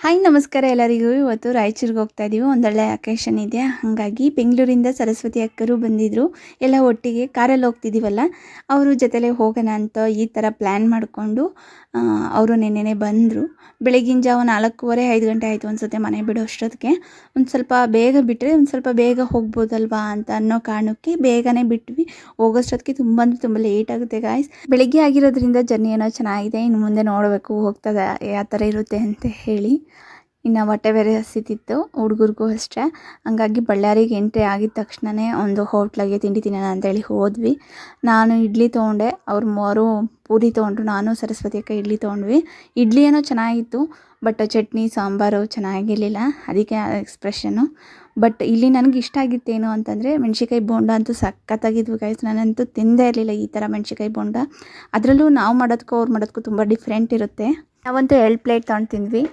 Hi ನಮಸ್ಕಾರ ಎಲ್ಲರಿಗೂ. ಇವತ್ತು ರಾಯಚೂರಿಗೆ ಹೋಗ್ತಾ ಇದ್ದೀವಿ. ಒಂದೊಳ್ಳೆ ಅಕೇಶನ್ ಇದೆ, ಹಾಗಾಗಿ ಬೆಂಗಳೂರಿಂದ ಸರಸ್ವತಿ ಅಕ್ಕರು ಬಂದಿದ್ದರು. ಎಲ್ಲ ಒಟ್ಟಿಗೆ ಕಾರಲ್ಲಿ ಹೋಗ್ತಿದ್ದೀವಲ್ಲ, ಅವರು ಜೊತೆಲೇ ಹೋಗೋಣ ಅಂತ ಈ ಥರ ಪ್ಲ್ಯಾನ್ ಮಾಡಿಕೊಂಡು ಅವರು ನೆನ್ನೆನೇ ಬಂದರು. ಬೆಳಗಿನ ಜಾವ 4:15 5 ಗಂಟೆ ಆಯಿತು ಅನಿಸುತ್ತೆ ಮನೆ ಬಿಡೋ ಅಷ್ಟೊತ್ತಿಗೆ. ಒಂದು ಸ್ವಲ್ಪ ಬೇಗ ಬಿಟ್ಟರೆ ಒಂದು ಸ್ವಲ್ಪ ಬೇಗ ಹೋಗ್ಬೋದಲ್ವಾ ಅಂತ ಅನ್ನೋ ಕಾರಣಕ್ಕೆ ಬೇಗನೆ ಬಿಟ್ವಿ. ಹೋಗೋಷ್ಟೊತ್ತಿಗೆ ತುಂಬ ಲೇಟ್ ಆಗುತ್ತೆ ಗಾಯ್ಸ್. ಬೆಳಗ್ಗೆ ಆಗಿರೋದ್ರಿಂದ ಜರ್ನಿ ಏನೋ ಚೆನ್ನಾಗಿದೆ. ಇನ್ನು ಮುಂದೆ ನೋಡಬೇಕು ಹೋಗ್ತದೆ ಯಾವ ಥರ ಇರುತ್ತೆ ಅಂತ ಹೇಳಿ. ಇನ್ನು ಹೊಟ್ಟೆ ಬೇರೆ ಹಸಿತಿತ್ತು ಹುಡುಗರಿಗೂ ಅಷ್ಟೇ. ಹಂಗಾಗಿ ಬಳ್ಳಾರಿಗೆ ಎಂಟ್ರಿ ಆಗಿದ ತಕ್ಷಣವೇ ಒಂದು ಹೋಟ್ಲಿಗೆ ತಿಂಡಿ ತಿನ್ನೋಣ ಅಂತೇಳಿ ಹೋದ್ವಿ. ನಾನು ಇಡ್ಲಿ ತೊಗೊಂಡೆ, ಅವ್ರು ಮೂವರು ಪೂರಿ ತೊಗೊಂಡ್ರು, ನಾನು ಸರಸ್ವತಿ ಅಕ್ಕ ಇಡ್ಲಿ ತೊಗೊಂಡ್ವಿ. ಇಡ್ಲಿ ಏನೋ ಚೆನ್ನಾಗಿತ್ತು, ಬಟ್ ಚಟ್ನಿ ಸಾಂಬಾರು ಚೆನ್ನಾಗಿರಲಿಲ್ಲ, ಅದಕ್ಕೆ ಎಕ್ಸ್ಪ್ರೆಷನ್ನು. ಬಟ್ ಇಲ್ಲಿ ನನಗೆ ಇಷ್ಟ ಆಗಿತ್ತೇನು ಅಂತಂದರೆ ಮೆಣ್ಸಿಕಾಯಿ ಬೋಂಡ ಅಂತೂ ಸಖತ್ತಾಗಿದ್ವು ಗೈಸ್. ನಾನಂತೂ ತಿಂದೇ ಇರಲಿಲ್ಲ ಈ ಥರ ಮೆಣ್ಸಿಕಾಯಿ ಬೋಂಡ. ಅದರಲ್ಲೂ ನಾವು ಮಾಡೋದಕ್ಕೂ ಅವ್ರು ಮಾಡೋದಕ್ಕೂ ತುಂಬ ಡಿಫ್ರೆಂಟ್ ಇರುತ್ತೆ. ನಾವಂತೂ 2 ಪ್ಲೇಟ್ ತೊಗೊಂಡು ತಿಂದ್ವಿ.